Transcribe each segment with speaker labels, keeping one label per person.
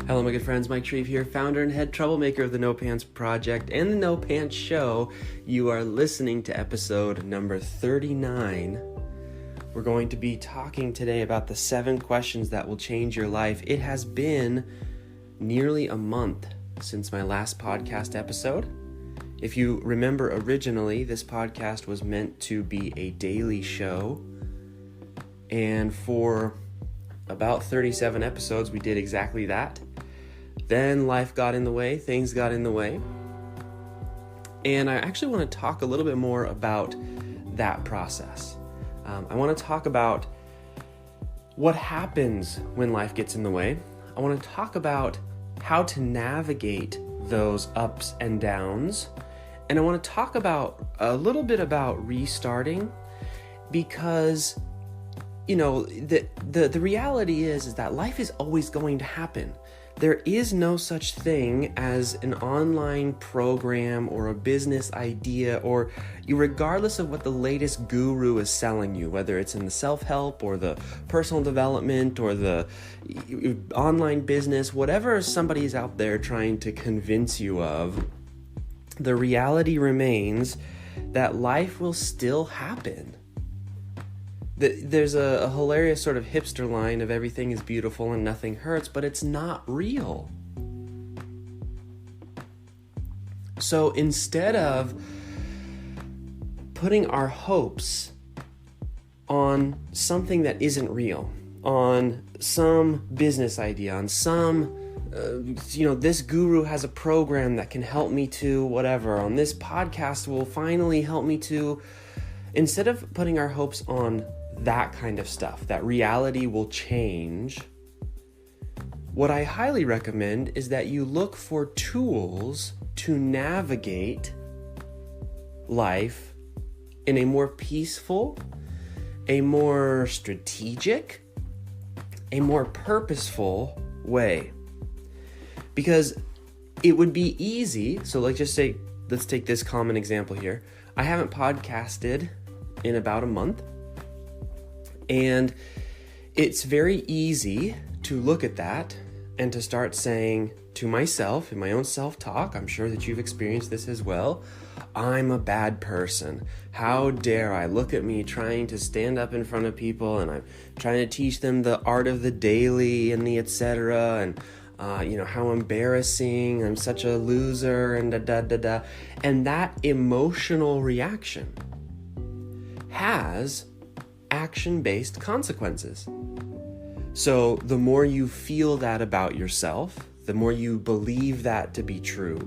Speaker 1: Hello, my good friends. Mike Shreeve here, founder and head troublemaker of the No Pants Project and the No Pants Show. You are listening to episode number 39. We're going to be talking today about the 7 questions that will change your life. It has been nearly a month since my last podcast episode. If you remember, originally, this podcast was meant to be a daily show. And for about 37 episodes, we did exactly that. Then life got in the way, things got in the way. And I actually want to talk a little bit more about that process. I want to talk about what happens when life gets in the way. I want to talk about how to navigate those ups and downs. And I want to talk about a little bit about restarting, because the reality is that life is always going to happen. There is no such thing as an online program or a business idea, or regardless of what the latest guru is selling you, whether it's in the self-help or the personal development or the online business, whatever somebody is out there trying to convince you of, the reality remains that life will still happen. There's a hilarious sort of hipster line of everything is beautiful and nothing hurts, but it's not real. So instead of putting our hopes on something that isn't real, on some business idea, on some, this guru has a program that can help me to whatever, on this podcast will finally help me to, instead of putting our hopes on that kind of stuff, that reality will change, what I highly recommend is that you look for tools to navigate life in a more peaceful, a more strategic, a more purposeful way. Because it would be easy, so let's take this common example here. I haven't podcasted in about a month. And it's very easy to look at that and to start saying to myself, in my own self-talk, I'm sure that you've experienced this as well, I'm a bad person. How dare I? Look at me trying to stand up in front of people, and I'm trying to teach them the art of the daily and the etc. And how embarrassing, I'm such a loser, and da-da-da-da. And that emotional reaction has action-based consequences. So the more you feel that about yourself, the more you believe that to be true,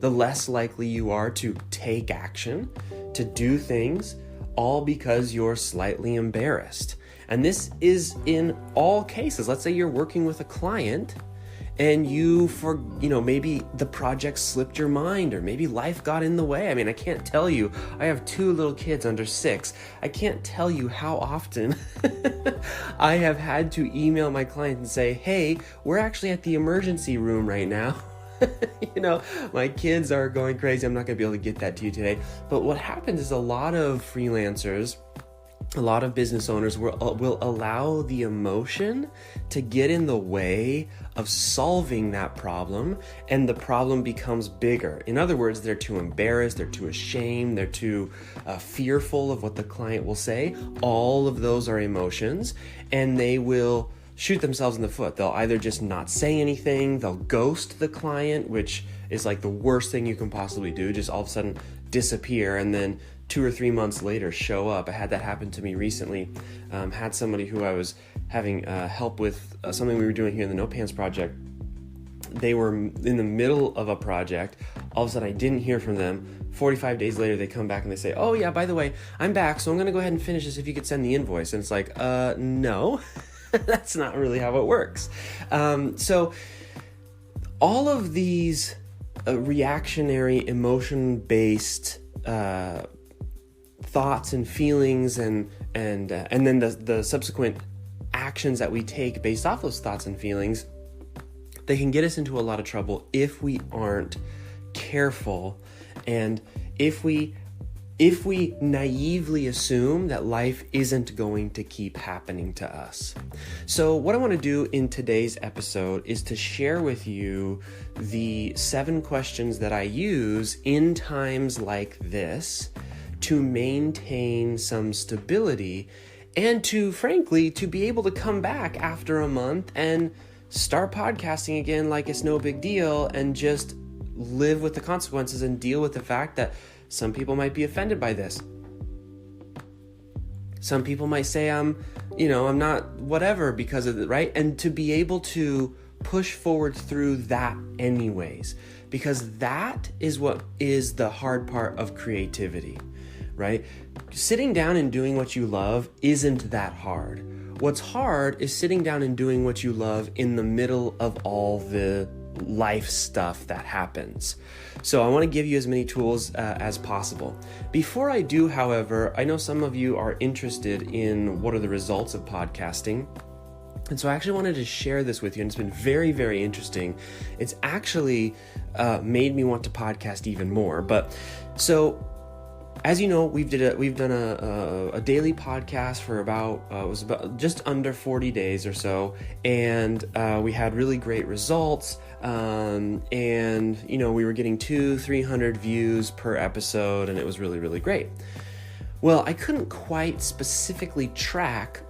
Speaker 1: the less likely you are to take action, to do things, all because you're slightly embarrassed. And this is in all cases. Let's say you're working with a client and maybe the project slipped your mind, or maybe life got in the way. I mean, I can't tell you. I have 2 little kids under 6. I can't tell you how often I have had to email my client and say, hey, we're actually at the emergency room right now. My kids are going crazy. I'm not going to be able to get that to you today. But what happens is a lot of freelancers, a lot of business owners will allow the emotion to get in the way of solving that problem, and the problem becomes bigger. In other words, they're too embarrassed, they're too ashamed, they're too fearful of what the client will say. All of those are emotions, and they will shoot themselves in the foot. They'll either just not say anything, they'll ghost the client, which is like the worst thing you can possibly do, just all of a sudden disappear, and then 2 or 3 months later show up. I had that happen to me recently. Had somebody who I was having help with something we were doing here in the No Pants Project. They were in the middle of a project. All of a sudden I didn't hear from them. 45 days later they come back and they say, oh yeah, by the way, I'm back, so I'm going to go ahead and finish this if you could send the invoice. And it's like, no, that's not really how it works. So all of these reactionary, emotion-based thoughts and feelings and then the subsequent actions that we take based off those thoughts and feelings, they can get us into a lot of trouble if we aren't careful, and if we if we naively assume that life isn't going to keep happening to us. So what I want to do in today's episode is to share with you the 7 questions that I use in times like this to maintain some stability and to, frankly, to be able to come back after a month and start podcasting again like it's no big deal and just live with the consequences and deal with the fact that some people might be offended by this. Some people might say I'm not whatever because of it, right? And to be able to push forward through that anyways, because that is what is the hard part of creativity, right? Sitting down and doing what you love isn't that hard. What's hard is sitting down and doing what you love in the middle of all the life stuff that happens. So I want to give you as many tools as possible. Before I do, however, I know some of you are interested in what are the results of podcasting. And so I actually wanted to share this with you, and it's been very, very interesting. It's actually made me want to podcast even more. But so, as you know, we've done a daily podcast for about just under 40 days or so, and we had really great results. And we were getting 200-300 views per episode, and it was really, really great. Well, I couldn't quite specifically track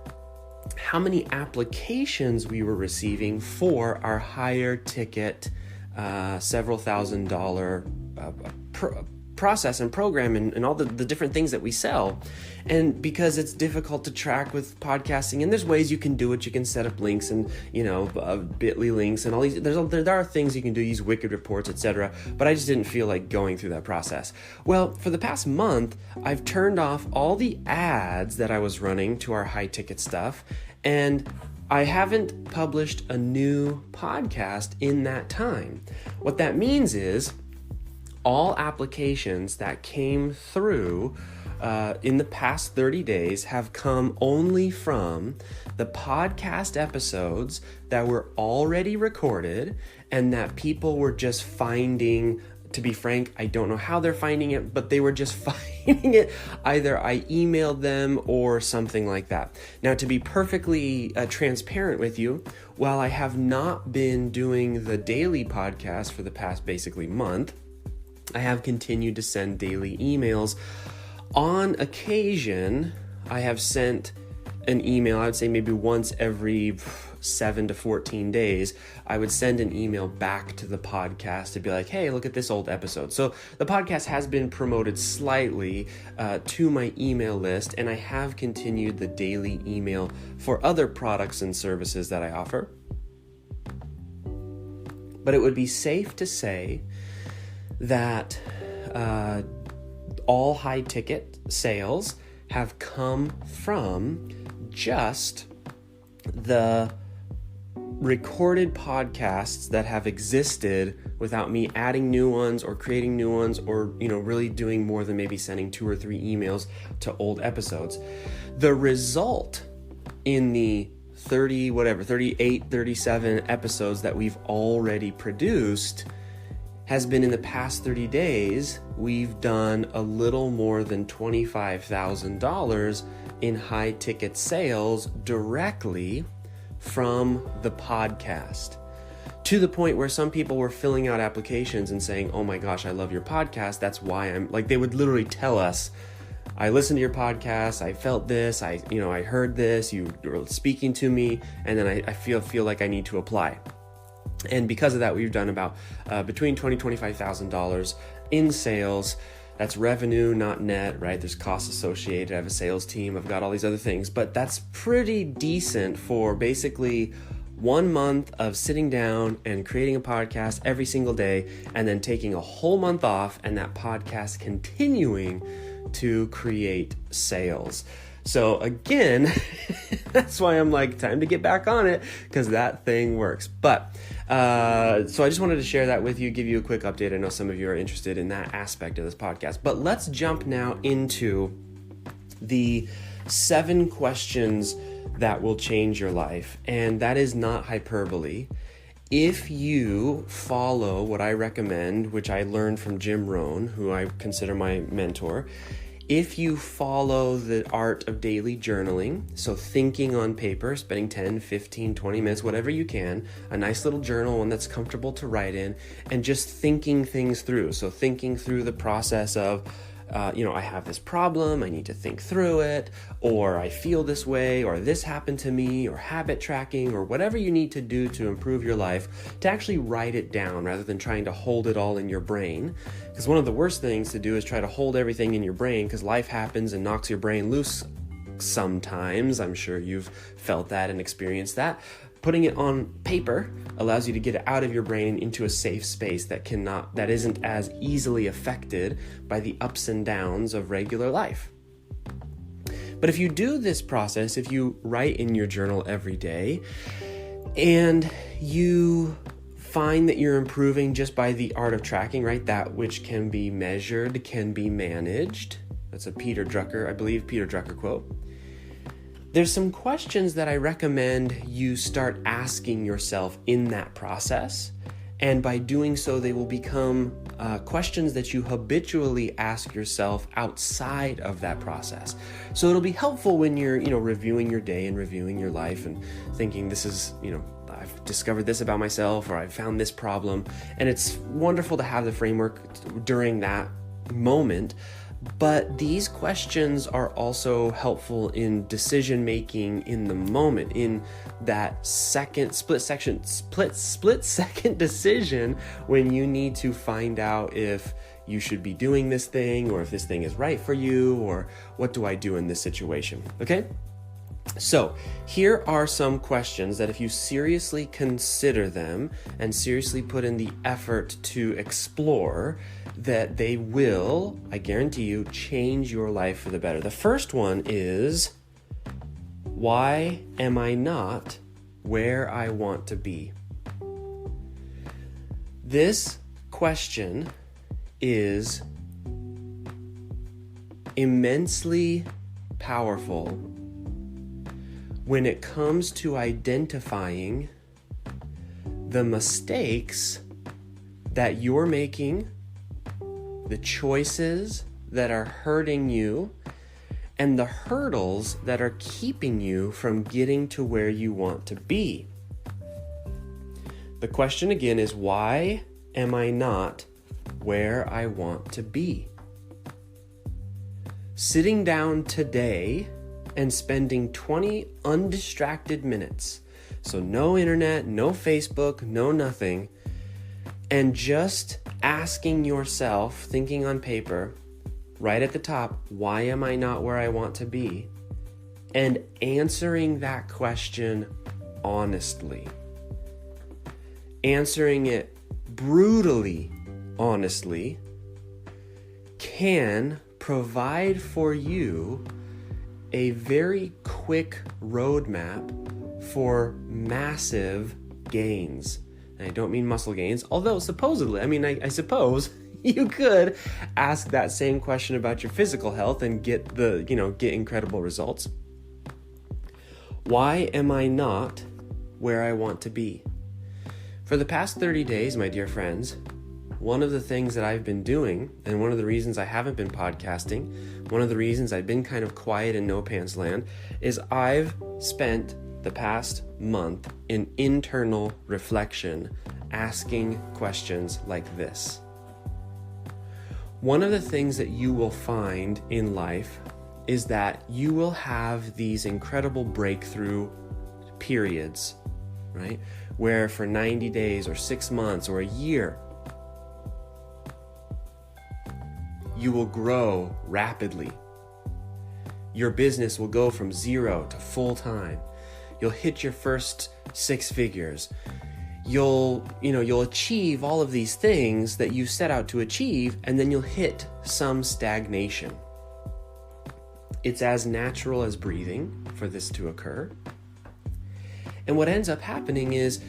Speaker 1: how many applications we were receiving for our higher ticket, several $1,000 process and program and all the different things that we sell. And because it's difficult to track with podcasting, and there's ways you can do it. You can set up links and, bit.ly links and all these, there are things you can do, use Wicked reports, etc. But I just didn't feel like going through that process. Well, for the past month, I've turned off all the ads that I was running to our high ticket stuff, and I haven't published a new podcast in that time. What that means is all applications that came through in the past 30 days have come only from the podcast episodes that were already recorded and that people were just finding. To be frank, I don't know how they're finding it, but they were just finding it. Either I emailed them or something like that. Now, to be perfectly transparent with you, while I have not been doing the daily podcast for the past basically month, I have continued to send daily emails. On occasion, I have sent an email, I would say maybe once every 7 to 14 days, I would send an email back to the podcast to be like, hey, look at this old episode. So the podcast has been promoted slightly to my email list, and I have continued the daily email for other products and services that I offer. But it would be safe to say that all high ticket sales have come from just the recorded podcasts that have existed without me adding new ones or creating new ones or, really doing more than maybe sending 2 or 3 emails to old episodes. The result in the 38, 37 episodes that we've already produced has been in the past 30 days, we've done a little more than $25,000 in high ticket sales directly from the podcast. To the point where some people were filling out applications and saying, oh my gosh, I love your podcast. That's why they would literally tell us, I listened to your podcast, I felt this, I heard this, you were speaking to me, and then I feel like I need to apply. And because of that, we've done about between $20,000-$25,000 in sales. That's revenue, not net, right? There's costs associated. I have a sales team. I've got all these other things. But that's pretty decent for basically 1 month of sitting down and creating a podcast every single day and then taking a whole month off and that podcast continuing to create sales. So again, that's why I'm like, time to get back on it because that thing works. But so I just wanted to share that with you, give you a quick update. I know some of you are interested in that aspect of this podcast. But let's jump now into the 7 questions that will change your life. And that is not hyperbole. If you follow what I recommend, which I learned from Jim Rohn, who I consider my mentor, If you follow the art of daily journaling, so thinking on paper, spending 10, 15, 20 minutes, whatever you can, a nice little journal, one that's comfortable to write in, and just thinking things through. So thinking through the process of, I have this problem, I need to think through it, or I feel this way, or this happened to me, or habit tracking, or whatever you need to do to improve your life, to actually write it down rather than trying to hold it all in your brain. Because one of the worst things to do is try to hold everything in your brain, because life happens and knocks your brain loose sometimes. I'm sure you've felt that and experienced that. Putting it on paper allows you to get it out of your brain into a safe space that isn't as easily affected by the ups and downs of regular life. But if you do this process, if you write in your journal every day and you find that you're improving just by the art of tracking, right? That which can be measured can be managed. That's a Peter Drucker quote. There's some questions that I recommend you start asking yourself in that process. And by doing so, they will become questions that you habitually ask yourself outside of that process. So it'll be helpful when you're, reviewing your day and reviewing your life and thinking this is, I've discovered this about myself, or I've found this problem. And it's wonderful to have the framework during that moment. But these questions are also helpful in decision making in the moment, in that split second decision when you need to find out if you should be doing this thing, or if this thing is right for you, or what do I do in this situation? Okay? So here are some questions that if you seriously consider them and seriously put in the effort to explore, that they will, I guarantee you, change your life for the better. The first one is, why am I not where I want to be? This question is immensely powerful when it comes to identifying the mistakes that you're making, the choices that are hurting you, and the hurdles that are keeping you from getting to where you want to be. The question again is, why am I not where I want to be? Sitting down today and spending 20 undistracted minutes, so no internet, no Facebook, no nothing, and just asking yourself, thinking on paper, right at the top, why am I not where I want to be? And answering that question honestly. Answering it brutally honestly can provide for you a very quick roadmap for massive gains. And I don't mean muscle gains, although supposedly, I suppose you could ask that same question about your physical health and get incredible results. Why am I not where I want to be? For the past 30 days, my dear friends, one of the things that I've been doing, and one of the reasons I haven't been podcasting, one of the reasons I've been kind of quiet in no pants land, is I've spent the past month in internal reflection, asking questions like this. One of the things that you will find in life is that you will have these incredible breakthrough periods, right? Where for 90 days or 6 months or a year, you will grow rapidly. Your business will go from 0 to full time. You'll hit your first 6 figures. You'll achieve all of these things that you set out to achieve, and then you'll hit some stagnation. It's as natural as breathing for this to occur. And what ends up happening is,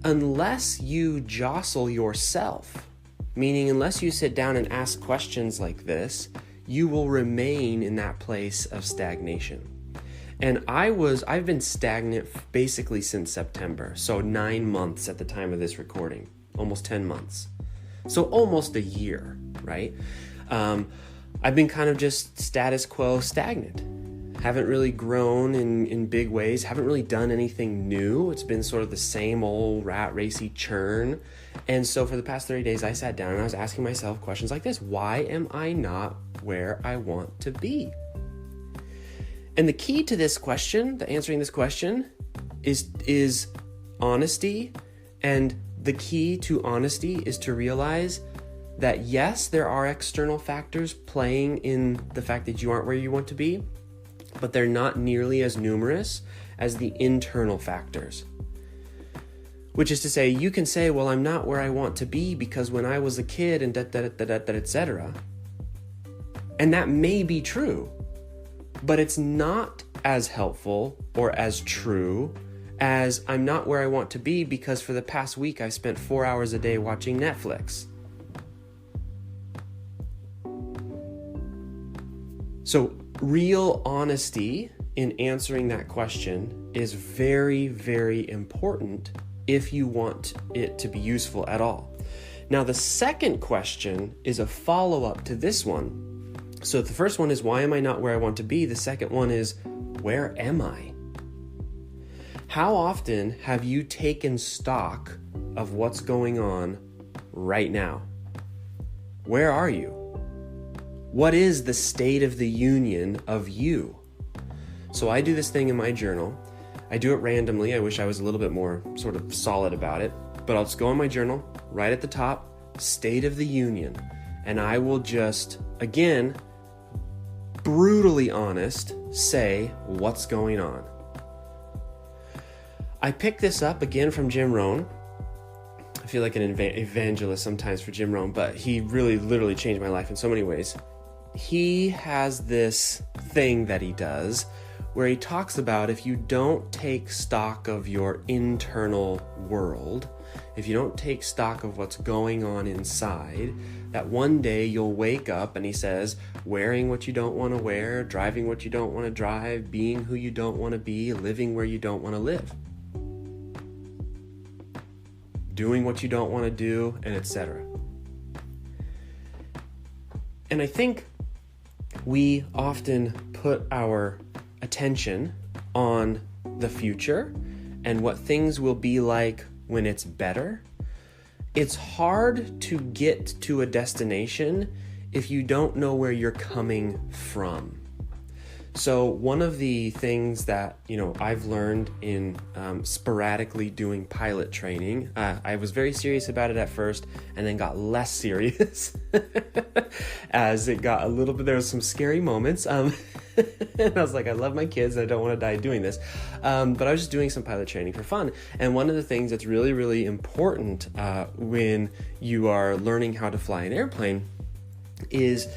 Speaker 1: unless you jostle yourself, meaning unless you sit down and ask questions like this, you will remain in that place of stagnation. And I've been stagnant basically since September, so 9 months at the time of this recording, almost 10 months. So almost a year, right? I've been kind of just status quo, stagnant. Haven't really grown in big ways. Haven't really done anything new. It's been sort of the same old rat racy churn. And so for the past 30 days, I sat down and I was asking myself questions like this. Why am I not where I want to be? And the key to this question, to answering this question, is honesty. And the key to honesty is to realize that yes, there are external factors playing in the fact that you aren't where you want to be, but they're not nearly as numerous as the internal factors. Which is to say, you can say, well, I'm not where I want to be because when I was a kid and etc. And that may be true, but it's not as helpful or as true as I'm not where I want to be because for the past week I've spent 4 hours a day watching Netflix. So real honesty in answering that question is very, very important if you want it to be useful at all. Now, the second question is a follow-up to this one. So the first one is, why am I not where I want to be? The second one is, where am I? How often have you taken stock of what's going on right now? Where are you? What is the state of the union of you? So I do this thing in my journal. I do it randomly. I wish I was a little bit more sort of solid about it. But I'll just go in my journal, right at the top, State of the Union. And I will just, again, brutally honest, say what's going on. I picked this up again from Jim Rohn. I feel like an evangelist sometimes for Jim Rohn, but he really literally changed my life in so many ways. He has this thing that he does where he talks about if you don't take stock of your internal world, if you don't take stock of what's going on inside, that one day you'll wake up, and he says, wearing what you don't want to wear, driving what you don't want to drive, being who you don't want to be, living where you don't want to live, doing what you don't want to do, and etc. And I think we often put our attention on the future and what things will be like when it's better. It's hard to get to a destination if you don't know where you're coming from. So one of the things that, I've learned in sporadically doing pilot training, I was very serious about it at first and then got less serious as it got a little bit, there was some scary moments. And I was like, I love my kids and I don't want to die doing this. But I was just doing some pilot training for fun. And one of the things that's really, really important when you are learning how to fly an airplane is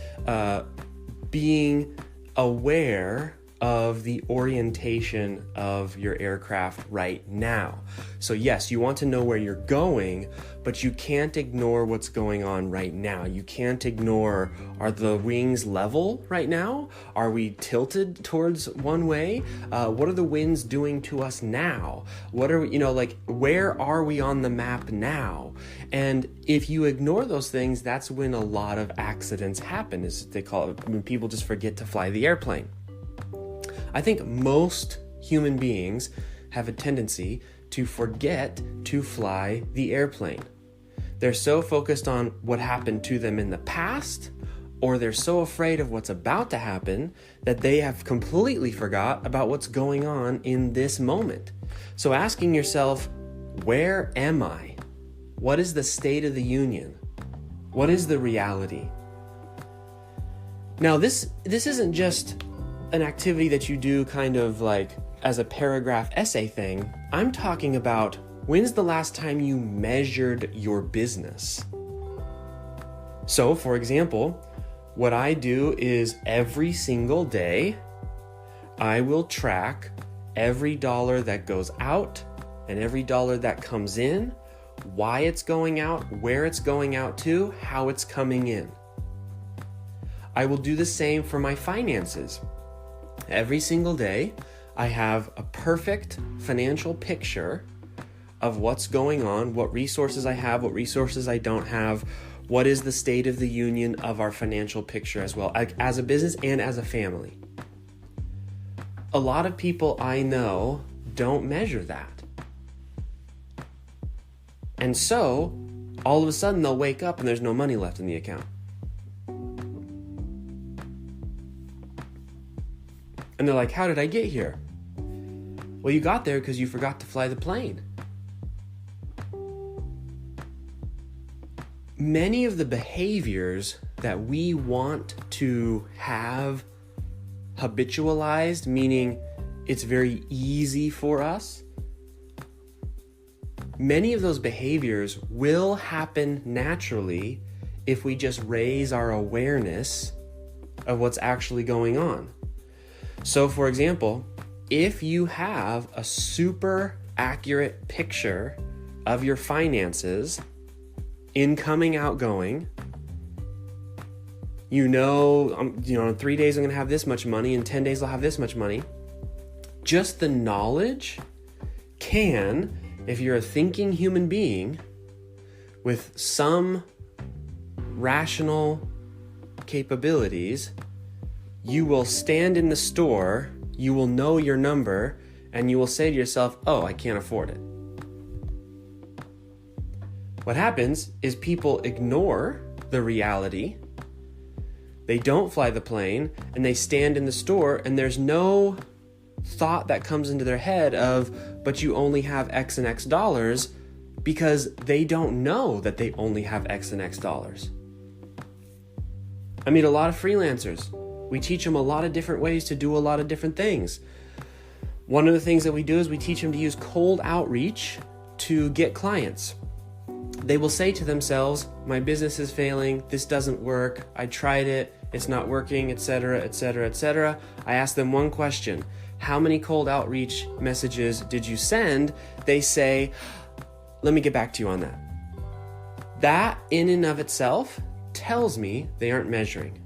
Speaker 1: being aware of the orientation of your aircraft right now. So yes, you want to know where you're going, but you can't ignore what's going on right now. You can't ignore, are the wings level right now? Are we tilted towards one way? What are the winds doing to us now? What are we, where are we on the map now? And if you ignore those things, that's when a lot of accidents happen, as they call it, when people just forget to fly the airplane. I think most human beings have a tendency to forget to fly the airplane. They're so focused on what happened to them in the past, or they're so afraid of what's about to happen that they have completely forgot about what's going on in this moment. So asking yourself, where am I? What is the state of the union? What is the reality? Now, this isn't just an activity that you do kind of like as a paragraph essay thing. I'm talking about, when's the last time you measured your business? So, for example, what I do is every single day, I will track every dollar that goes out and every dollar that comes in, why it's going out, where it's going out to, how it's coming in. I will do the same for my finances. Every single day, I have a perfect financial picture of what's going on, what resources I have, what resources I don't have, What is the state of the union of our financial picture as well, as a business and as a family? A lot of people I know don't measure that. And so, all of a sudden they'll wake up and there's no money left in the account. And they're like, how did I get here? Well, you got there because you forgot to fly the plane. Many of the behaviors that we want to have habitualized, meaning it's very easy for us, many of those behaviors will happen naturally if we just raise our awareness of what's actually going on. So, for example, if you have a super accurate picture of your finances, incoming, outgoing, in 3 days I'm going to have this much money, in 10 days I'll have this much money. Just the knowledge can, if you're a thinking human being with some rational capabilities, you will stand in the store, you will know your number, and you will say to yourself, oh, I can't afford it. What happens is people ignore the reality, they don't fly the plane, and they stand in the store, and there's no thought that comes into their head of, but you only have X and X dollars, because they don't know that they only have X and X dollars. I meet a lot of freelancers. We teach them a lot of different ways to do a lot of different things. One of the things that we do is we teach them to use cold outreach to get clients. They will say to themselves, my business is failing, this doesn't work, I tried it, it's not working, etc., etc., etc. I ask them one question: how many cold outreach messages did you send? They say, let me get back to you on that. That in and of itself tells me they aren't measuring.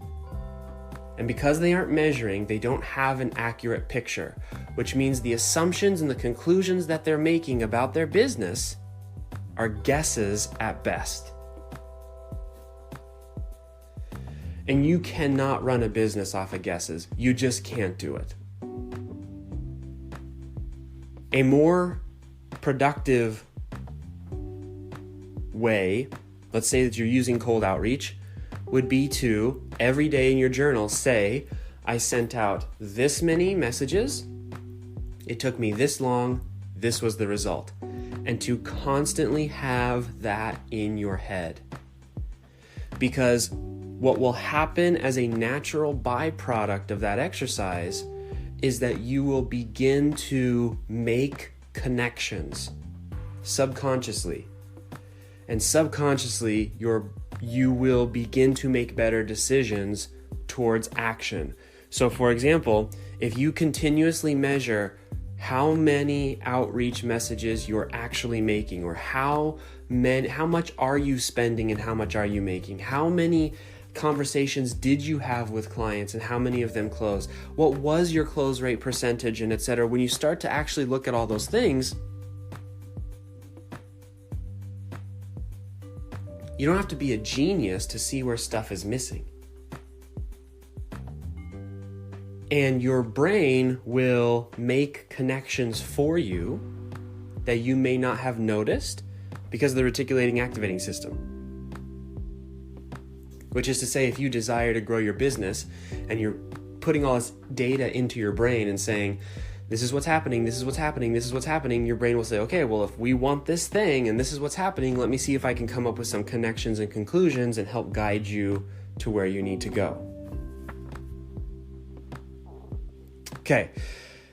Speaker 1: And because they aren't measuring, they don't have an accurate picture, which means the assumptions and the conclusions that they're making about their business are guesses at best. And you cannot run a business off of guesses. You just can't do it. A more productive way, let's say that you're using cold outreach, would be to every day in your journal say, I sent out this many messages, it took me this long, this was the result. And to constantly have that in your head. Because what will happen as a natural byproduct of that exercise is that you will begin to make connections subconsciously. And subconsciously, you will begin to make better decisions towards action. So for example, if you continuously measure how many outreach messages you're actually making, or how much are you spending and how much are you making, how many conversations did you have with clients and how many of them closed, what was your close rate percentage, and etc. When you start to actually look at all those things, you don't have to be a genius to see where stuff is missing. And your brain will make connections for you that you may not have noticed because of the reticulating activating system. Which is to say, if you desire to grow your business and you're putting all this data into your brain and saying, this is what's happening, this is what's happening, this is what's happening, your brain will say, okay, well, if we want this thing and this is what's happening, let me see if I can come up with some connections and conclusions and help guide you to where you need to go. Okay,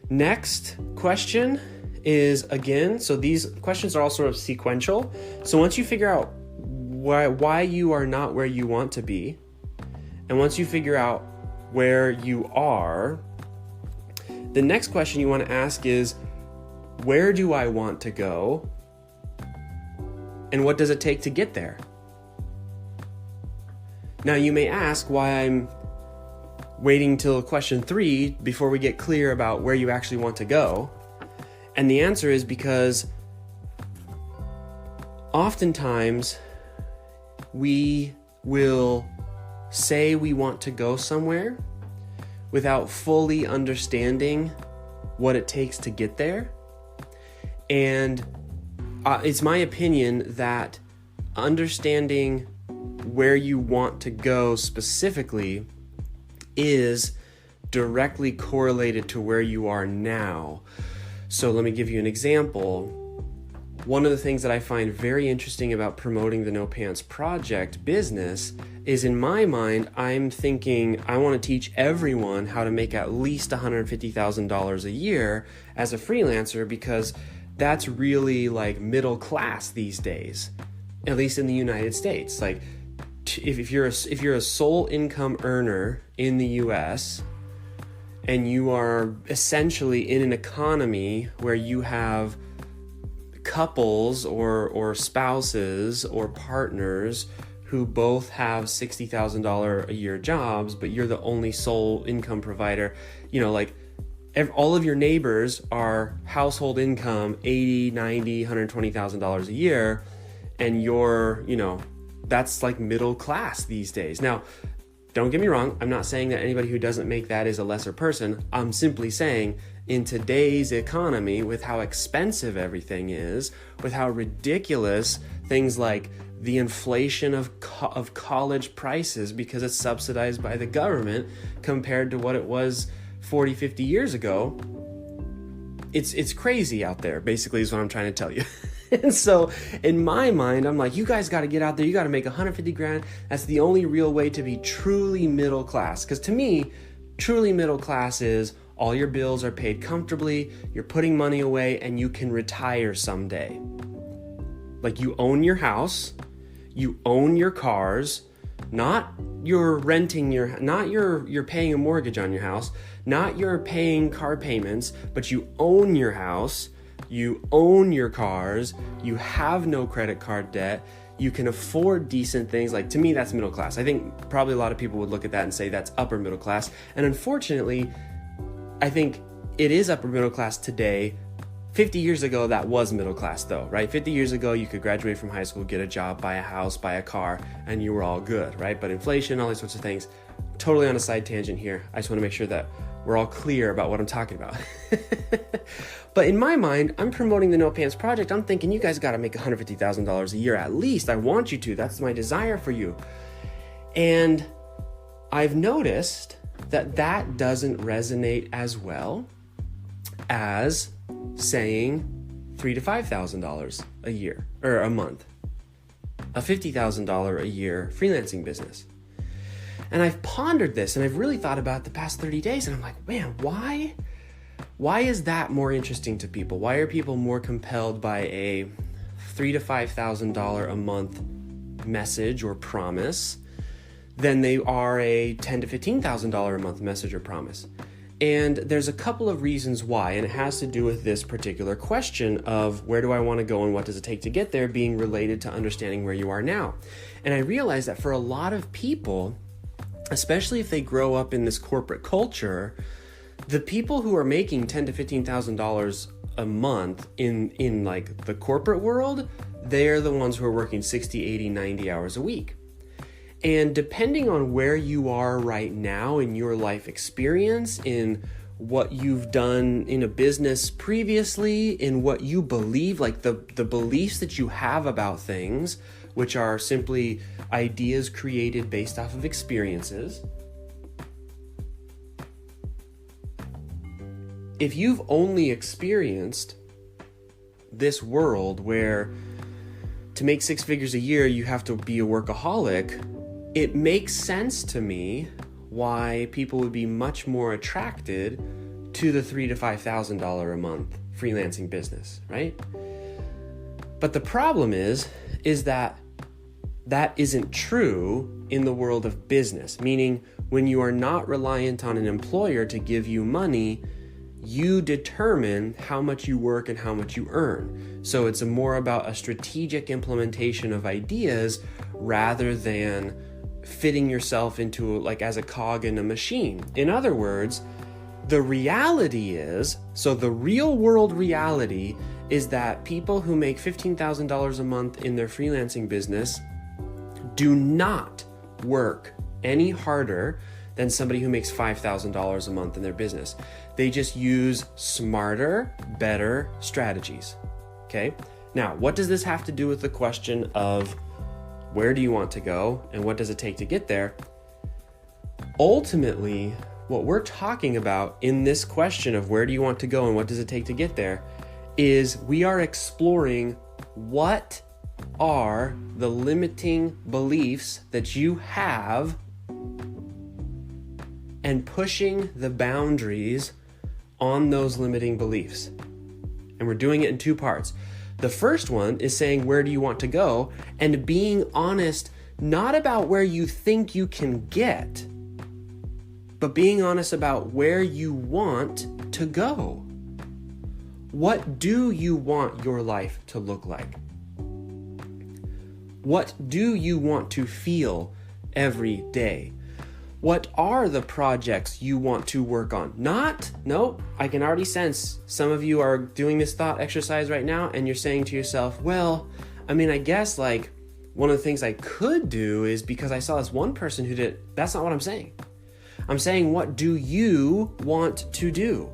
Speaker 1: next question is, again, so these questions are all sort of sequential. So once you figure out why you are not where you want to be, and once you figure out where you are, the next question you want to ask is, where do I want to go? And what does it take to get there? Now you may ask why I'm waiting till question 3 before we get clear about where you actually want to go. And the answer is because oftentimes we will say we want to go somewhere without fully understanding what it takes to get there. And it's my opinion that understanding where you want to go specifically is directly correlated to where you are now. So let me give you an example. One of the things that I find very interesting about promoting the No Pants Project business is, in my mind, I'm thinking I want to teach everyone how to make at least $150,000 a year as a freelancer, because that's really like middle class these days, at least in the United States. Like if you're a sole income earner in the US and you are essentially in an economy where you have couples or spouses or partners who both have $60,000 a year jobs, but you're the only sole income provider, like all of your neighbors are household income $80, $90, $120,000 a year, and you're, that's like middle class these days. Now, don't get me wrong, I'm not saying that anybody who doesn't make that is a lesser person. I'm simply saying in today's economy, with how expensive everything is, with how ridiculous things like the inflation of college prices because it's subsidized by the government compared to what it was 40, 50 years ago, it's crazy out there, basically, is what I'm trying to tell you. And so in my mind, I'm like, you guys got to get out there. You got to make 150 grand. That's the only real way to be truly middle class. Because to me, truly middle class is all your bills are paid comfortably, you're putting money away, and you can retire someday. Like, you own your house, you own your cars, not you're renting you're paying a mortgage on your house, not you're paying car payments, but you own your house, you own your cars, you have no credit card debt, you can afford decent things. Like, to me, that's middle class. I think probably a lot of people would look at that and say that's upper middle class. And unfortunately, I think it is upper middle class today. 50 years ago, that was middle class though, right? 50 years ago, you could graduate from high school, get a job, buy a house, buy a car, and you were all good, right? But inflation, all these sorts of things, totally on a side tangent here. I just want to make sure that we're all clear about what I'm talking about. But in my mind, I'm promoting the No Pants Project. I'm thinking you guys got to make $150,000 a year at least. I want you to. That's my desire for you. And I've noticed that doesn't resonate as well as saying $3,000 to $5,000 a year or a month, a $50,000 a year freelancing business. And I've pondered this and I've really thought about it the past 30 days. And I'm like, man, why is that more interesting to people? Why are people more compelled by a $3,000 to $5,000 a month message or promise than they are a $10,000 to $15,000 a month message or promise? And there's a couple of reasons why, and it has to do with this particular question of where do I want to go and what does it take to get there being related to understanding where you are now. And I realized that for a lot of people, especially if they grow up in this corporate culture, the people who are making $10,000 to $15,000 a month in like the corporate world, they're the ones who are working 60, 80, 90 hours a week. And depending on where you are right now in your life experience, in what you've done in a business previously, in what you believe, like the beliefs that you have about things, which are simply ideas created based off of experiences. If you've only experienced this world where to make 6 figures a year, you have to be a workaholic, it makes sense to me why people would be much more attracted to the $3,000 to $5,000 a month freelancing business, right? But the problem is that isn't true in the world of business, meaning when you are not reliant on an employer to give you money, you determine how much you work and how much you earn. So it's more about a strategic implementation of ideas rather than fitting yourself into like as a cog in a machine. In other words, the reality is, so the real world reality is that people who make $15,000 a month in their freelancing business do not work any harder than somebody who makes $5,000 a month in their business. They just use smarter, better strategies. Okay? Now, what does this have to do with the question of where do you want to go and what does it take to get there? Ultimately, what we're talking about in this question of where do you want to go and what does it take to get there is we are exploring what are the limiting beliefs that you have and pushing the boundaries on those limiting beliefs. And we're doing it in two parts. The first one is saying, where do you want to go? And being honest, not about where you think you can get, but being honest about where you want to go. What do you want your life to look like? What do you want to feel every day? What are the projects you want to work on? I can already sense some of you are doing this thought exercise right now and you're saying to yourself, well, I guess like one of the things I could do is because I saw this one person who did, that's not what I'm saying. I'm saying, what do you want to do?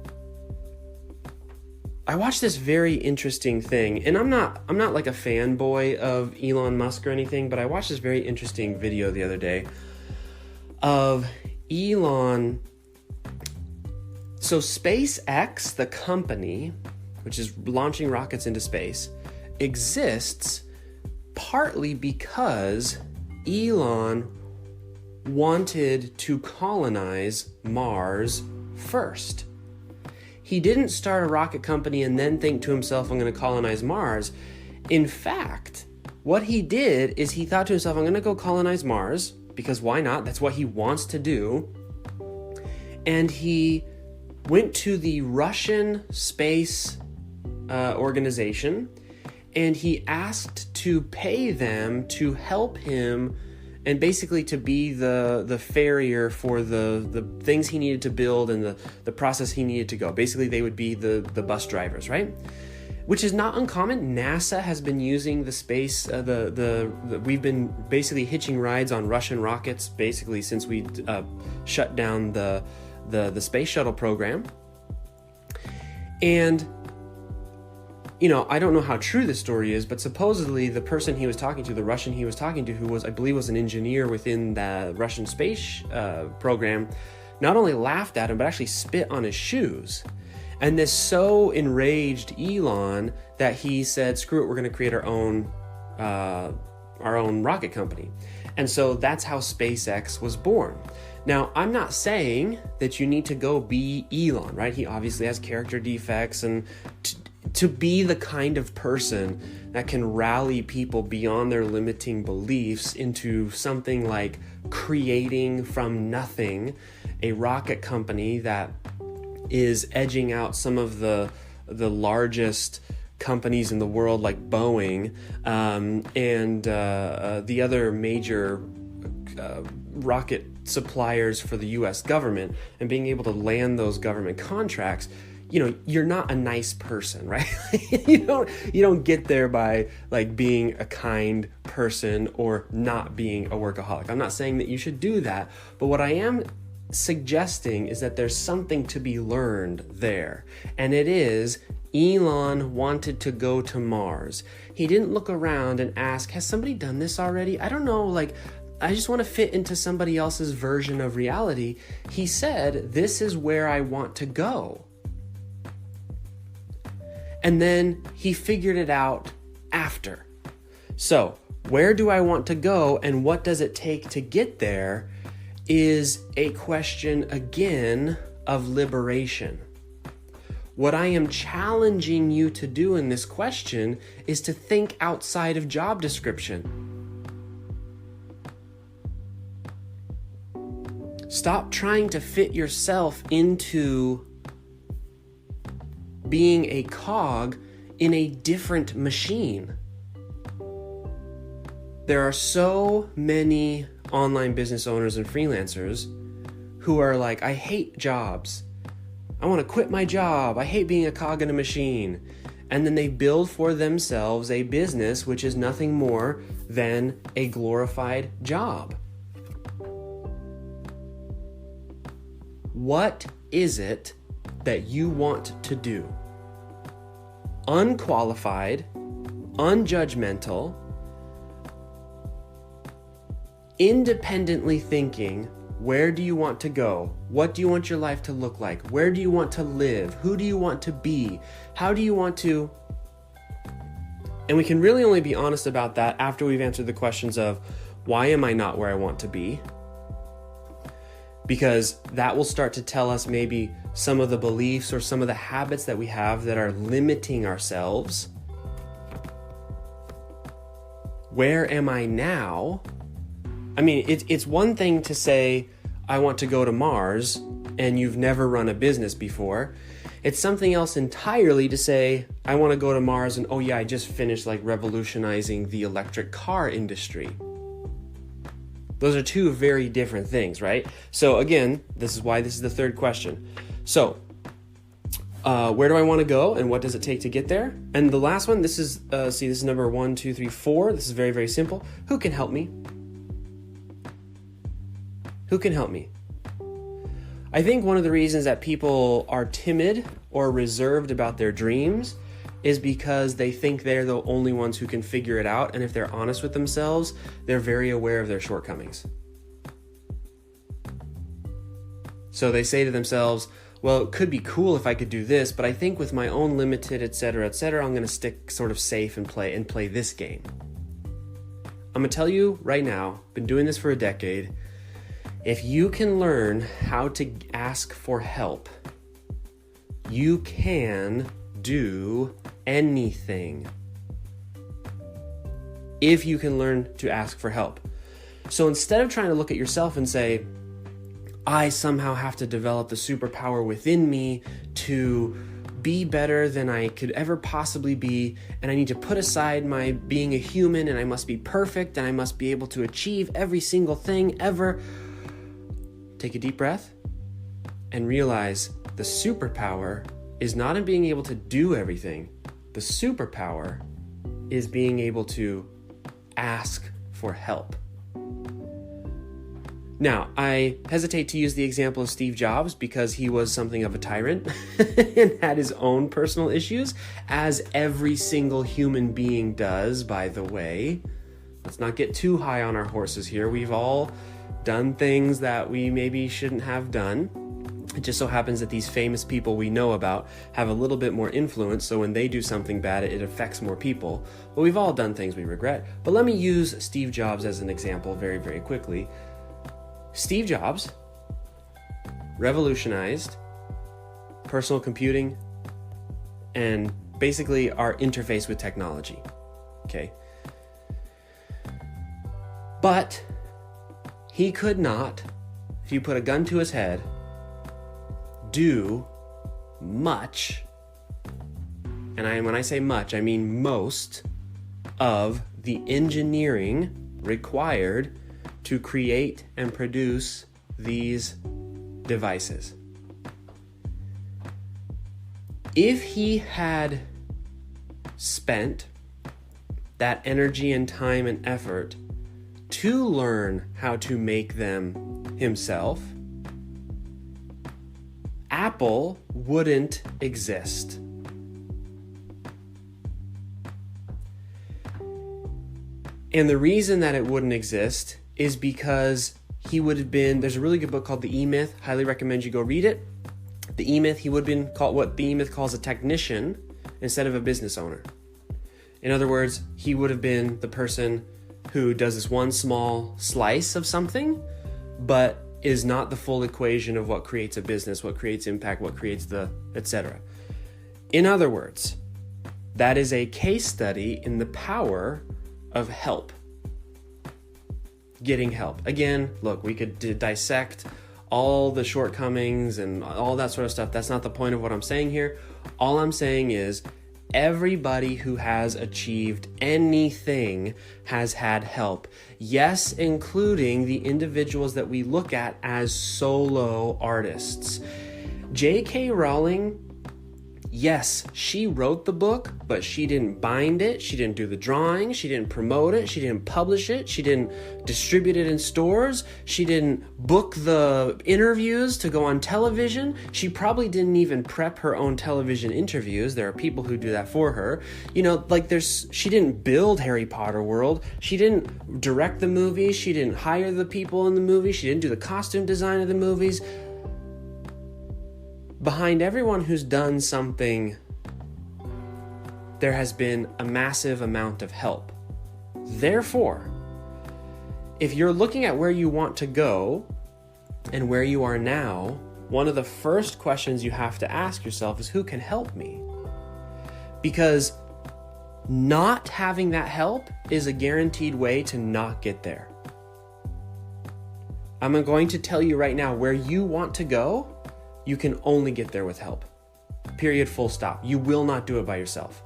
Speaker 1: I watched this very interesting thing, and I'm not like a fanboy of Elon Musk or anything, but I watched this very interesting video the other day of Elon. So SpaceX, the company, which is launching rockets into space, exists partly because Elon wanted to colonize Mars first. He didn't start a rocket company and then think to himself, I'm going to colonize Mars. In fact, what he did is he thought to himself, I'm going to go colonize Mars because why not? That's what he wants to do. And he went to the Russian space organization and he asked to pay them to help him and basically to be the farrier for the things he needed to build and the process he needed to go. Basically, they would be the bus drivers, right? Which is not uncommon. NASA has been using the space, we've been basically hitching rides on Russian rockets basically since we shut down the space shuttle program. And I don't know how true this story is, but supposedly the person he was talking to, the Russian he was talking to, who was, I believe, was an engineer within the Russian space program, not only laughed at him, but actually spit on his shoes. And this so enraged Elon that he said, screw it, we're going to create our own rocket company. And so that's how SpaceX was born. Now, I'm not saying that you need to go be Elon, right? He obviously has character defects, and to be the kind of person that can rally people beyond their limiting beliefs into something like creating from nothing a rocket company that is edging out some of the largest companies in the world like Boeing and the other major rocket suppliers for the US government, and being able to land those government contracts. You're not a nice person, right? you don't get there by like being a kind person or not being a workaholic. I'm not saying that you should do that, but what I am suggesting is that there's something to be learned there. And it is, Elon wanted to go to Mars. He didn't look around and ask, has somebody done this already? I don't know, I just want to fit into somebody else's version of reality. He said, this is where I want to go. And then he figured it out after. So, where do I want to go and what does it take to get there is a question, again, of liberation. What I am challenging you to do in this question is to think outside of job description. Stop trying to fit yourself into being a cog in a different machine. There are so many online business owners and freelancers who are like, I hate jobs. I want to quit my job. I hate being a cog in a machine. And then they build for themselves a business which is nothing more than a glorified job. What is it that you want to do? Unqualified, unjudgmental, independently thinking, where do you want to go? What do you want your life to look like? Where do you want to live? Who do you want to be? How do you want to... And we can really only be honest about that after we've answered the questions of, why am I not where I want to be? Because that will start to tell us maybe some of the beliefs or some of the habits that we have that are limiting ourselves. Where am I now? I mean, it's one thing to say, I want to go to Mars, and you've never run a business before. It's something else entirely to say, I want to go to Mars, and oh yeah, I just finished revolutionizing the electric car industry. Those are two very different things, right? So again, this is why this is the third question. So, where do I want to go, and what does it take to get there? And the last one, this is, this is number 1, 2, 3, 4. This is very, very simple. Who can help me? Who can help me? I think one of the reasons that people are timid or reserved about their dreams is because they think they're the only ones who can figure it out. And if they're honest with themselves, they're very aware of their shortcomings. So they say to themselves, well, it could be cool if I could do this, but I think with my own limited, etc., I'm going to stick sort of safe and play this game. I'm going to tell you right now, been doing this for a decade. If you can learn how to ask for help, you can do anything. If you can learn to ask for help. So instead of trying to look at yourself and say, I somehow have to develop the superpower within me to be better than I could ever possibly be, and I need to put aside my being a human, and I must be perfect, and I must be able to achieve every single thing ever. Take a deep breath and realize the superpower is not in being able to do everything. The superpower is being able to ask for help. Now, I hesitate to use the example of Steve Jobs because he was something of a tyrant and had his own personal issues, as every single human being does, by the way. Let's not get too high on our horses here. We've all done things that we maybe shouldn't have done. It just so happens that these famous people we know about have a little bit more influence, so when they do something bad, it affects more people. But we've all done things we regret. But let me use Steve Jobs as an example very, very quickly. Steve Jobs revolutionized personal computing and basically our interface with technology. Okay? But he could not, if you put a gun to his head, do much, and when I say much, I mean most, of the engineering required to create and produce these devices. If he had spent that energy and time and effort to learn how to make them himself, Apple wouldn't exist. And the reason that it wouldn't exist is because he would have been, there's a really good book called The E-Myth, highly recommend you go read it. The E-Myth, he would have been called what the E-Myth calls a technician instead of a business owner. In other words, he would have been the person who does this one small slice of something, but is not the full equation of what creates a business, what creates impact, what creates the etc. In other words, that is a case study in the power of help. Getting help. Again, look, we could dissect all the shortcomings and all that sort of stuff. That's not the point of what I'm saying here. All I'm saying is everybody who has achieved anything has had help. Yes, including the individuals that we look at as solo artists. J.K. Rowling, Yes, she wrote the book, but she didn't bind it. She didn't do the drawing. She didn't promote it. She didn't publish it. She didn't distribute it in stores. She didn't book the interviews to go on television. She probably didn't even prep her own television interviews. There are people who do that for her. She didn't build Harry Potter world. She didn't direct the movies. She didn't hire the people in the movies. She didn't do the costume design of the movies. Behind everyone who's done something, there has been a massive amount of help. Therefore, if you're looking at where you want to go and where you are now, one of the first questions you have to ask yourself is, who can help me? Because not having that help is a guaranteed way to not get there. I'm going to tell you right now, where you want to go, you can only get there with help. Period, full stop. You will not do it by yourself.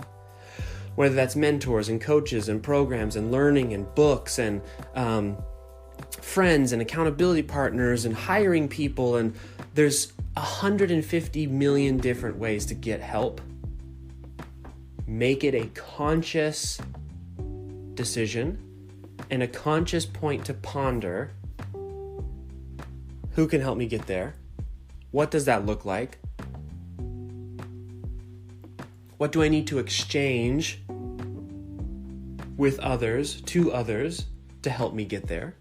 Speaker 1: Whether that's mentors and coaches and programs and learning and books and friends and accountability partners and hiring people, and there's 150 million different ways to get help. Make it a conscious decision and a conscious point to ponder, who can help me get there? What does that look like? What do I need to exchange with others, to others, to help me get there?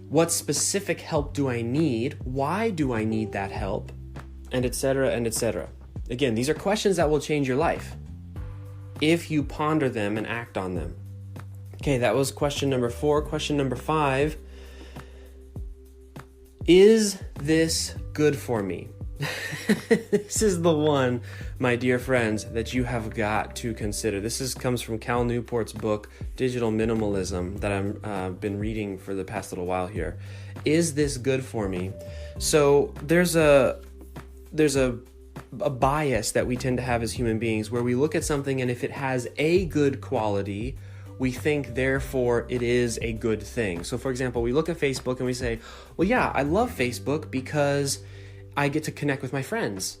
Speaker 1: What specific help do I need? Why do I need that help? And etc., and etc. Again, these are questions that will change your life if you ponder them and act on them. Okay, that was question number 4. Question number 5. Is this good for me? This is the one, my dear friends, that you have got to consider. This comes from Cal Newport's book, Digital Minimalism, that I've been reading for the past little while here. Is this good for me? So there's a bias that we tend to have as human beings where we look at something, and if it has a good quality, we think, therefore, it is a good thing. So, for example, we look at Facebook and we say, well, yeah, I love Facebook because I get to connect with my friends.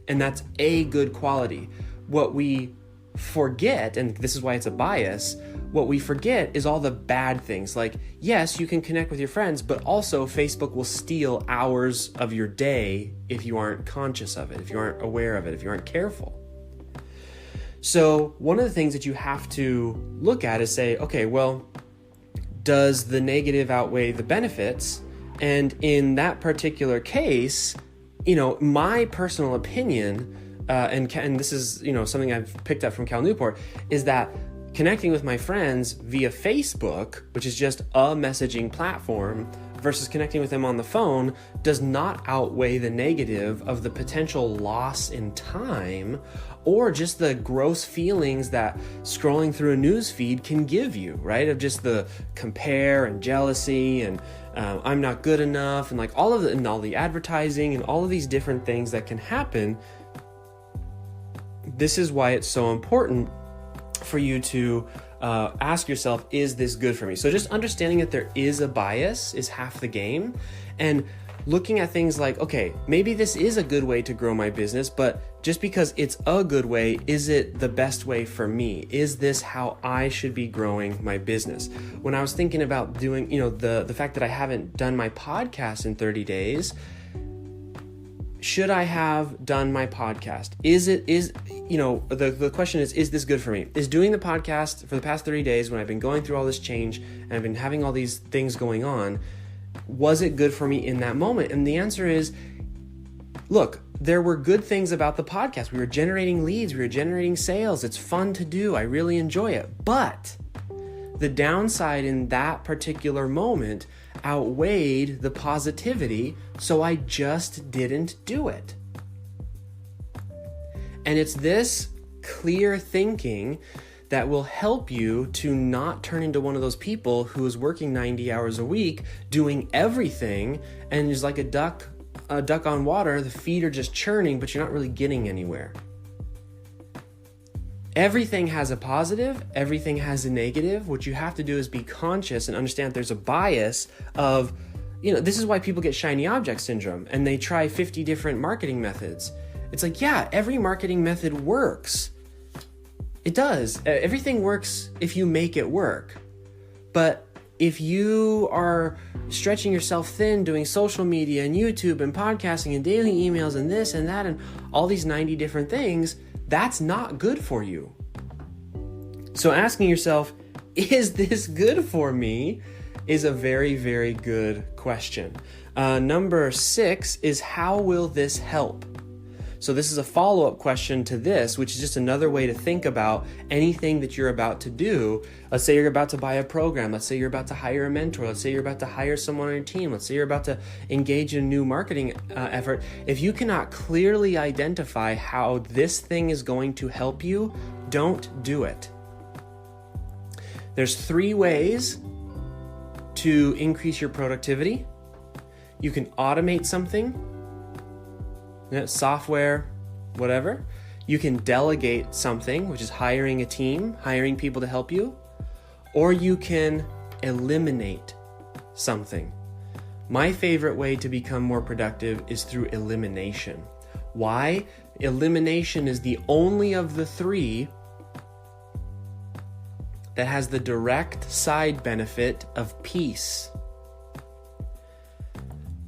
Speaker 1: And that's a good quality. What we forget, and this is why it's a bias, what we forget is all the bad things. Like, yes, you can connect with your friends, but also Facebook will steal hours of your day if you aren't conscious of it, if you aren't aware of it, if you aren't careful. So one of the things that you have to look at is say, okay, well, does the negative outweigh the benefits? And in that particular case, my personal opinion, and this is, something I've picked up from Cal Newport, is that connecting with my friends via Facebook, which is just a messaging platform, versus connecting with them on the phone, does not outweigh the negative of the potential loss in time or just the gross feelings that scrolling through a news feed can give you, right? Of just the compare and jealousy and I'm not good enough, and like all the advertising and all of these different things that can happen. This is why it's so important for you to ask yourself, is this good for me? So just understanding that there is a bias is half the game, and looking at things like, okay, maybe this is a good way to grow my business, but just because it's a good way, is it the best way for me? Is this how I should be growing my business? When I was thinking about doing, the fact that I haven't done my podcast in 30 days, should I have done my podcast? The question is this good for me? Is doing the podcast for the past 30 days, when I've been going through all this change and I've been having all these things going on, was it good for me in that moment? And the answer is, look, there were good things about the podcast. We were generating leads, we were generating sales. It's fun to do. I really enjoy it. But the downside in that particular moment outweighed the positivity, so I just didn't do it. And it's this clear thinking that will help you to not turn into one of those people who is working 90 hours a week, doing everything, and is like a duck on water. The feet are just churning, but you're not really getting anywhere. Everything has a positive, everything has a negative. What you have to do is be conscious and understand there's a bias of, this is why people get shiny object syndrome and they try 50 different marketing methods. It's like, yeah, every marketing method works. It does. Everything works if you make it work. But if you are stretching yourself thin doing social media and YouTube and podcasting and daily emails and this and that and all these 90 different things, that's not good for you. So asking yourself, is this good for me, is a very, very good question. Number 6 is, how will this help? So this is a follow-up question to this, which is just another way to think about anything that you're about to do. Let's say you're about to buy a program. Let's say you're about to hire a mentor. Let's say you're about to hire someone on your team. Let's say you're about to engage in a new marketing effort. If you cannot clearly identify how this thing is going to help you, don't do it. There's 3 ways to increase your productivity. You can automate something, software, whatever. You can delegate something, which is hiring a team, hiring people to help you, or you can eliminate something. My favorite way to become more productive is through elimination. Why? Elimination is the only of the 3 that has the direct side benefit of peace.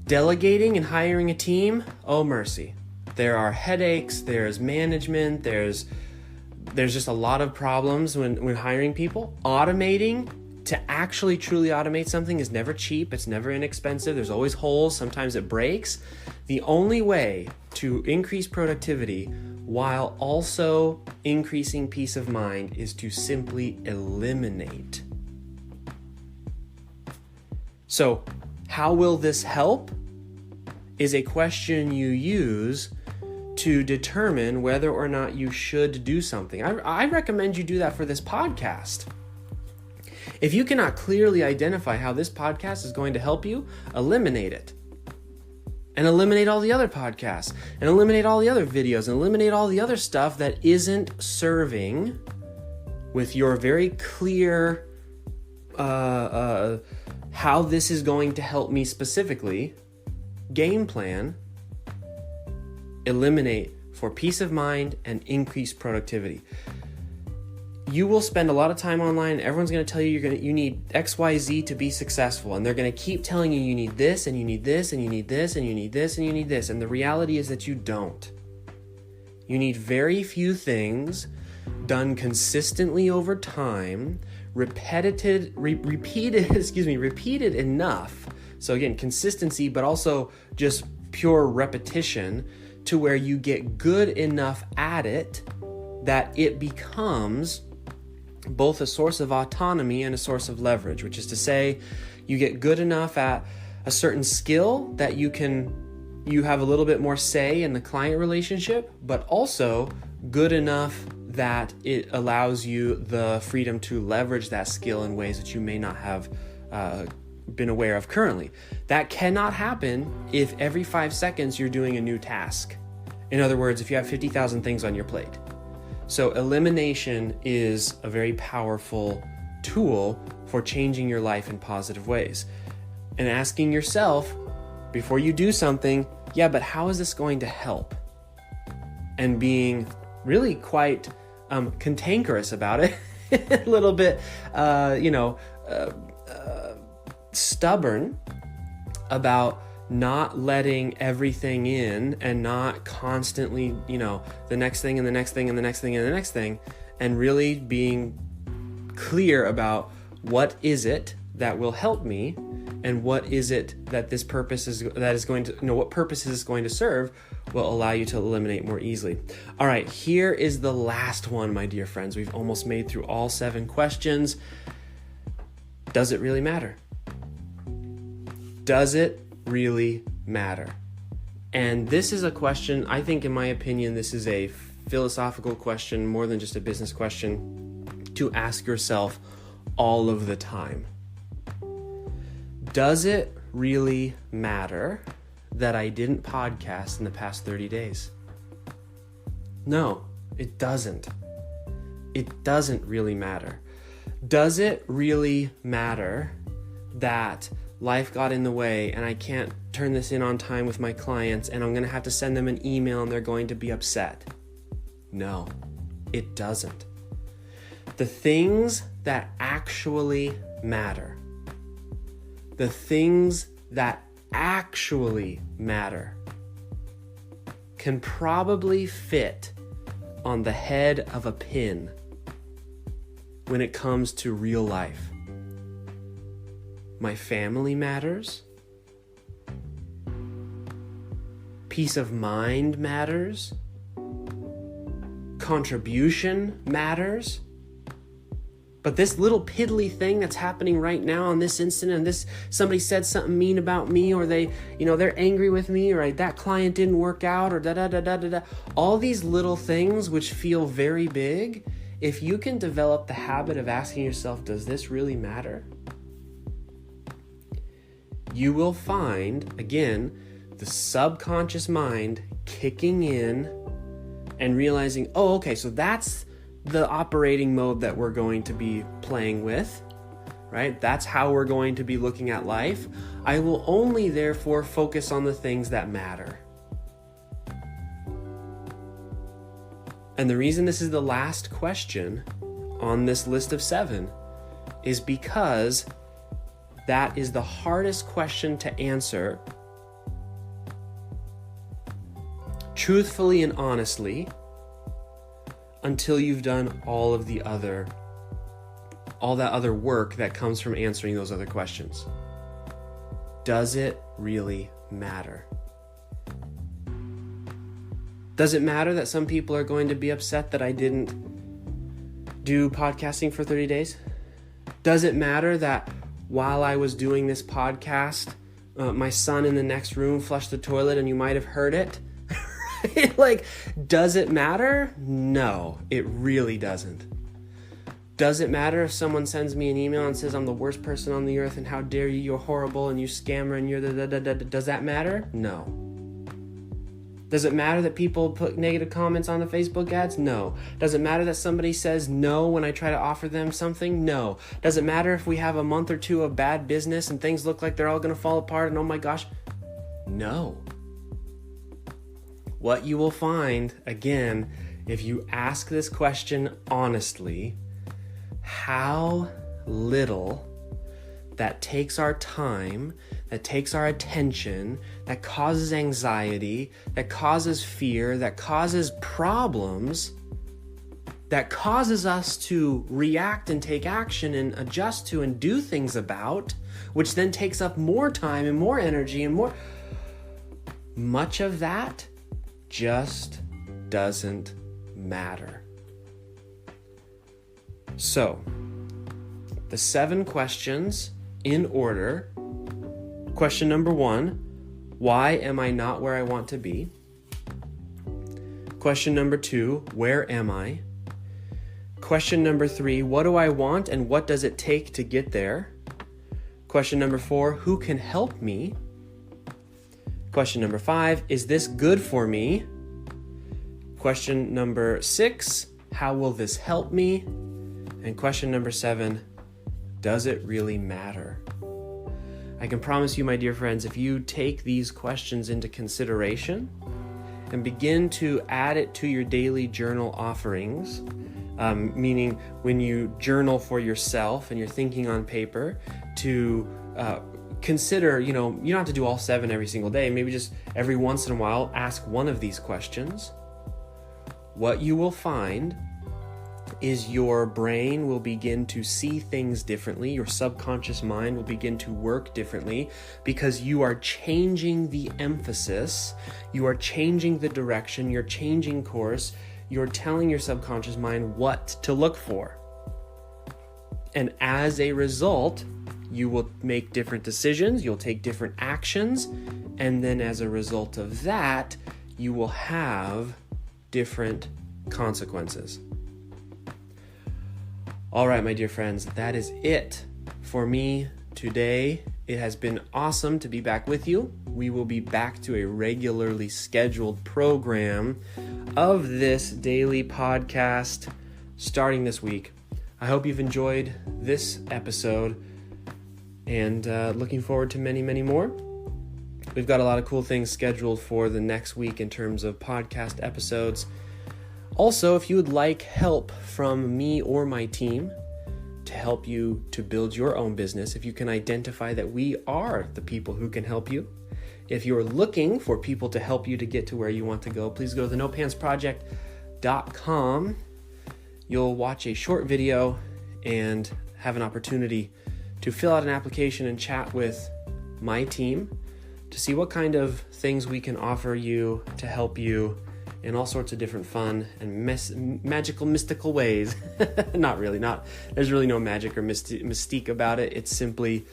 Speaker 1: Delegating and hiring a team, oh mercy. There are headaches, there's management, there's just a lot of problems when hiring people. Automating, to actually truly automate something, is never cheap, it's never inexpensive, there's always holes, sometimes it breaks. The only way to increase productivity while also increasing peace of mind is to simply eliminate. So, how will this help? Is a question you use to determine whether or not you should do something. I recommend you do that for this podcast. If you cannot clearly identify how this podcast is going to help you, eliminate it. And eliminate all the other podcasts, and eliminate all the other videos, and eliminate all the other stuff that isn't serving with your very clear how this is going to help me specifically game plan. Eliminate for peace of mind and increase productivity. You will spend a lot of time online, and everyone's going to tell you you need XYZ to be successful, and they're going to keep telling you need this, and you need this, and you need this, and you need this, and you need this, and the reality is that you don't. You need very few things done consistently over time, repeated enough. So again, consistency, but also just pure repetition to where you get good enough at it that it becomes both a source of autonomy and a source of leverage, which is to say, you get good enough at a certain skill that you have a little bit more say in the client relationship, but also good enough that it allows you the freedom to leverage that skill in ways that you may not have been aware of currently. That cannot happen if every 5 seconds you're doing a new task. In other words, if you have 50,000 things on your plate. So elimination is a very powerful tool for changing your life in positive ways. And asking yourself, before you do something, yeah, but how is this going to help? And being really quite cantankerous about it, a little bit, stubborn about not letting everything in and not constantly, the next thing and the next thing and the next thing and the next thing, and really being clear about what is it that will help me and what is it that what purpose is going to serve will allow you to eliminate more easily. All right, here is the last one, my dear friends. We've almost made through all 7 questions. Does it really matter? Does it really matter? And this is a question, I think, in my opinion, this is a philosophical question more than just a business question to ask yourself all of the time. Does it really matter that I didn't podcast in the past 30 days? No, it doesn't. It doesn't really matter. Does it really matter that life got in the way and I can't turn this in on time with my clients and I'm going to have to send them an email and they're going to be upset. No, it doesn't. The things that actually matter, the things that actually matter can probably fit on the head of a pin when it comes to real life. My family matters. Peace of mind matters. Contribution matters. But this little piddly thing that's happening right now in this instant, and this somebody said something mean about me, or they're angry with me, or that client didn't work out, or da-da-da-da-da-da. All these little things which feel very big, if you can develop the habit of asking yourself, does this really matter? You will find, again, the subconscious mind kicking in and realizing, oh, okay, so that's the operating mode that we're going to be playing with, right? That's how we're going to be looking at life. I will only therefore focus on the things that matter. And the reason this is the last question on this list of 7 is because that is the hardest question to answer truthfully and honestly until you've done all that other work that comes from answering those other questions. Does it really matter? Does it matter that some people are going to be upset that I didn't do podcasting for 30 days? Does it matter that while I was doing this podcast, my son in the next room flushed the toilet and you might have heard it? Like, does it matter? No, it really doesn't. Does it matter if someone sends me an email and says I'm the worst person on the earth and how dare you, you're horrible and you scammer and you're does that matter? No. Does it matter that people put negative comments on the Facebook ads? No. Does it matter that somebody says no when I try to offer them something? No. Does it matter if we have a month or two of bad business and things look like they're all going to fall apart and oh my gosh? No. What you will find, again, if you ask this question honestly, how little that takes our time, that takes our attention, that causes anxiety, that causes fear, that causes problems, that causes us to react and take action and adjust to and do things about, which then takes up more time and more energy and more. Much of that just doesn't matter. So, the 7 questions in order. Question number 1, why am I not where I want to be? Question number 2, where am I? Question number 3, what do I want and what does it take to get there? Question number 4, who can help me? Question number 5, is this good for me? Question number 6, how will this help me? And question number 7, does it really matter? I can promise you, my dear friends, if you take these questions into consideration and begin to add it to your daily journal offerings, meaning when you journal for yourself and you're thinking on paper, to consider, you don't have to do all 7 every single day. Maybe just every once in a while, ask one of these questions. What you will find is your brain will begin to see things differently. Your subconscious mind will begin to work differently because you are changing the emphasis. You are changing the direction. You're changing course. You're telling your subconscious mind what to look for. And as a result, you will make different decisions, you'll take different actions, and then as a result of that, you will have different consequences. All right, my dear friends, that is it for me today. It has been awesome to be back with you. We will be back to a regularly scheduled program of this daily podcast starting this week. I hope you've enjoyed this episode. and looking forward to many, many more. We've got a lot of cool things scheduled for the next week in terms of podcast episodes. Also, if you would like help from me or my team to help you to build your own business, if you can identify that we are the people who can help you, if you're looking for people to help you to get to where you want to go, please go to the nopantsproject.com. You'll watch a short video and have an opportunity to fill out an application and chat with my team to see what kind of things we can offer you to help you in all sorts of different fun and magical, mystical ways. There's really no magic or mystique about it. It's simply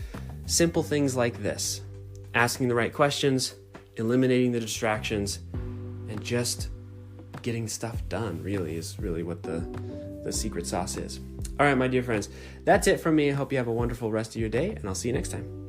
Speaker 1: simple things like this: asking the right questions, eliminating the distractions, and just getting stuff done is really what the secret sauce is. All right, my dear friends, that's it from me. I hope you have a wonderful rest of your day, and I'll see you next time.